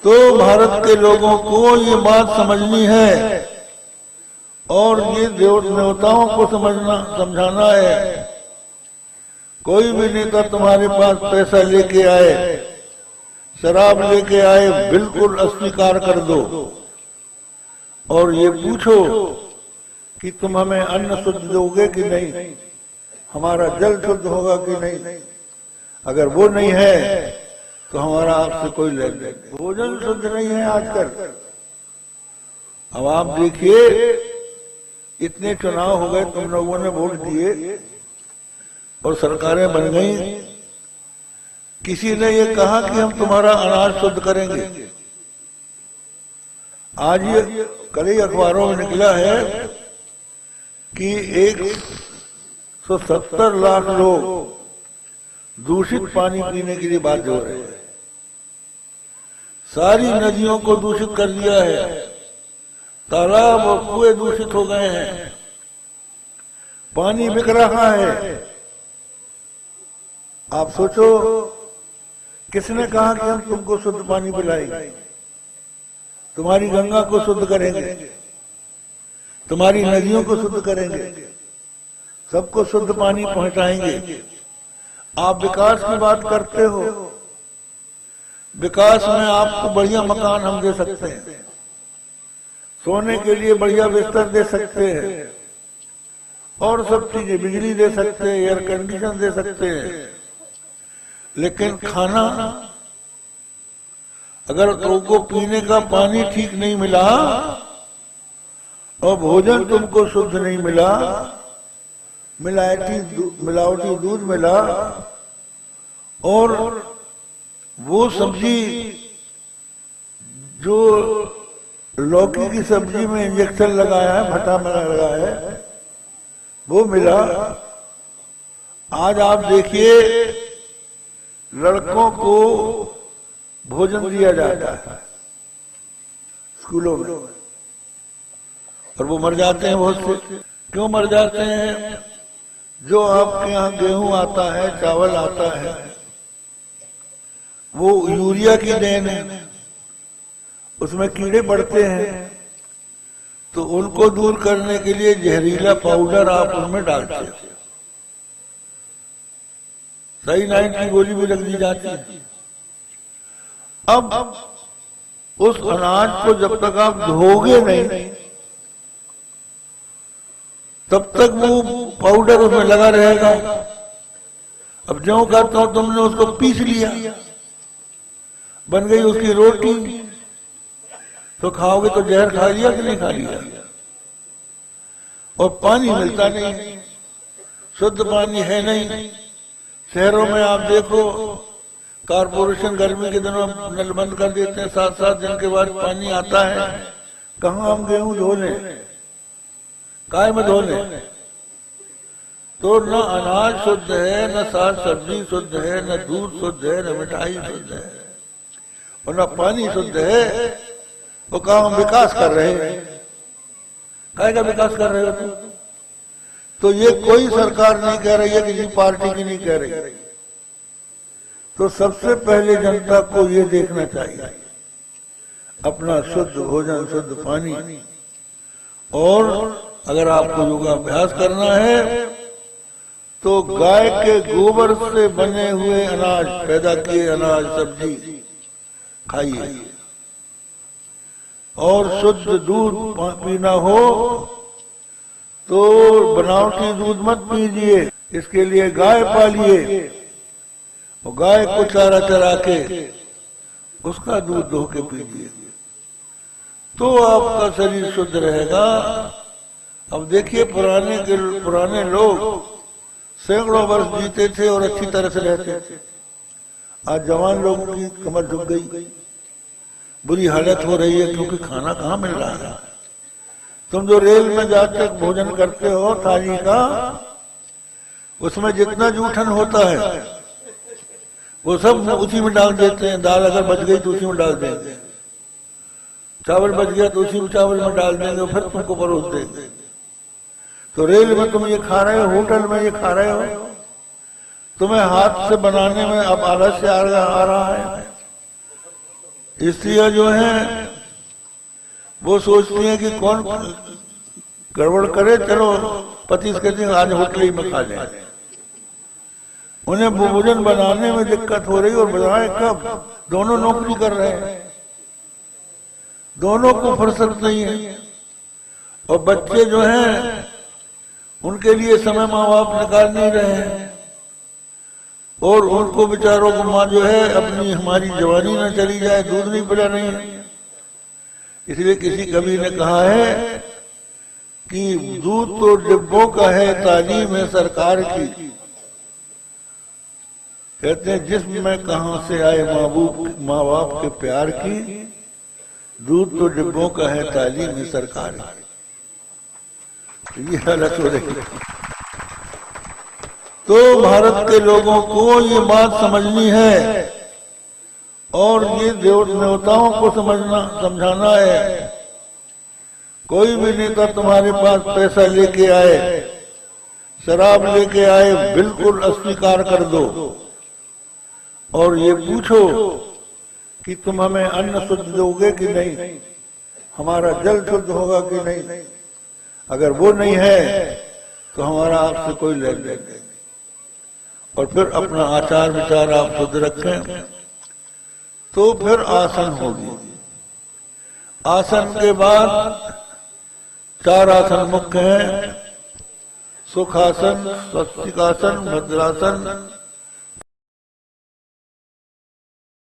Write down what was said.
तो भारत के लोगों को ये बात समझनी है और ये देवताओं को समझाना है। कोई भी नेता तुम्हारे पास पैसा लेके आए, शराब लेके आए, बिल्कुल अस्वीकार कर दो और ये पूछो कि तुम हमें अन्न शुद्ध दोगे कि नहीं, हमारा जल शुद्ध होगा कि नहीं। अगर वो नहीं है तो हमारा आपसे कोई लेन देन। भोजन शुद्ध नहीं है आजकल। अब आप देखिए, इतने चुनाव हो गए, तुम लोगों ने वोट दिए और सरकारें बन गई, किसी ने ये कहा कि हम तुम्हारा अनाज शुद्ध करेंगे। आज ये कल ही अखबारों में निकला है कि 170 लाख लोग दूषित पानी पीने के लिए बाध्य हो रहे हैं। सारी नदियों को दूषित कर दिया है, तालाब और कुएं दूषित हो गए हैं, पानी बिक रहा है। आप सोचो, किसने कहा कि हम तुमको शुद्ध पानी पिलाएंगे, तुम्हारी गंगा को शुद्ध करेंगे, तुम्हारी नदियों को शुद्ध करेंगे, सबको शुद्ध पानी पहुंचाएंगे। आप विकास की बात करते हो, विकास में आपको बढ़िया मकान हम दे सकते हैं, सोने के लिए बढ़िया बिस्तर दे सकते हैं और सब चीजें, बिजली दे सकते हैं, एयर कंडीशन दे सकते हैं, लेकिन खाना, अगर तुमको पीने का पानी ठीक नहीं मिला और भोजन तुमको शुद्ध नहीं मिला, मिलावटी दूध मिला और वो सब्जी जो लौकी की सब्जी में इंजेक्शन लगाया है, भट्टा में लगाया है, वो मिला। आज आप देखिए, लड़कों को भोजन दिया जाता है स्कूलों में और वो मर जाते हैं बहुत से। क्यों मर जाते हैं? जो आपके यहाँ गेहूं आता है, चावल आता है, वो यूरिया की देन है, उसमें कीड़े बढ़ते हैं, तो उनको दूर करने के लिए जहरीला पाउडर आप उनमें डालते हैं, सही 9 की गोली भी लग दी जाती है। अब उस अनाज को जब तक आप धोगे नहीं, तब तक वो पाउडर उसमें लगा रहेगा। अब ज्यों करता हूं, तुमने उसको पीस लिया, बन गई उसकी रोटी, तो खाओगे तो जहर खा लिया कि नहीं खा लिया। और पानी मिलता नहीं, शुद्ध पानी है नहीं। शहरों में आप देखो, कारपोरेशन गर्मी के दिनों नल बंद कर देते हैं, 7-7 दिन के बाद पानी आता है। कहाँ हम गेहूं धो लें, काय में धो लें? तो न अनाज शुद्ध है, न साग सब्जी शुद्ध है, न दूध शुद्ध है, न मिठाई शुद्ध है और न पानी शुद्ध है। वो कहा हम विकास कर रहे हैं, काय का विकास कर रहे हो तुम? तो ये कोई सरकार नहीं कह रही है, किसी पार्टी की नहीं कह रही। तो सबसे पहले जनता को ये देखना चाहिए, अपना शुद्ध भोजन, शुद्ध पानी। और अगर आपको योगाभ्यास करना है तो गाय के गोबर से बने हुए अनाज, पैदा किए अनाज, सब्जी खाइए और शुद्ध दूध पीना हो तो बनावटी दूध मत पीजिए। इसके लिए गाय पालिए और गाय को चारा चरा के उसका दूध धो के पीजिए, तो आपका शरीर शुद्ध रहेगा। अब देखिए, पुराने लोग सैकड़ों वर्ष जीते थे और अच्छी तरह से रहते थे। आज जवान लोगों की कमर झुक गई, बुरी हालत हो रही है, क्योंकि खाना कहाँ मिल रहा है। तुम जो रेल में जाकर भोजन करते हो थाली का, उसमें जितना जूठन होता है वो सब उसी में डाल देते हैं। दाल अगर बच गई तो उसी में डाल देंगे, चावल बच गया तो उसी चावल में डाल देंगे, फिर तुमको परोस देंगे। तो रेल में तुम ये खा रहे हो, होटल में ये खा रहे हो, तुम्हें हाथ से बनाने में अब आलस्य आ रहा है। स्त्रियां जो हैं वो सोचती हैं कि कौन गड़बड़ करे, चलो पति से कहते हैं आज होटल ही में खा जाए। उन्हें भोजन बनाने में दिक्कत हो रही और बनाए कब? दोनों नौकरी कर रहे हैं, दोनों को फुर्सत नहीं है। और बच्चे जो हैं उनके लिए समय माँ बाप निकाल नहीं रहे हैं, और उनको बेचारों को माँ जो है अपनी हमारी जवानी न चली जाए, दूध नहीं पिला नहीं है। इसलिए किसी कवि ने कहा है कि दूध तो डिब्बों का है, तालीम है सरकार की। कहते हैं जिसमें कहां से आए माँ बाप के प्यार की, दूध तो डिब्बों का है, तालीम है सरकार की। ये हालत हो रही। तो भारत के लोगों को ये बात समझनी है और ये देवताओं को समझाना है। कोई भी नेता तुम्हारे पास पैसा लेके आए, शराब लेके आए, बिल्कुल अस्वीकार कर दो और ये पूछो कि तुम हमें अन्न शुद्ध दोगे कि नहीं, हमारा जल शुद्ध होगा कि नहीं। अगर वो नहीं है तो हमारा आपसे कोई लेन देन नहीं। और फिर अपना आचार विचार आप शुद्ध रखें तो फिर आसन होगी। आसन के बाद 4 आसन मुख्य हैं, सुखासन, स्वस्तिकासन, भद्रासन,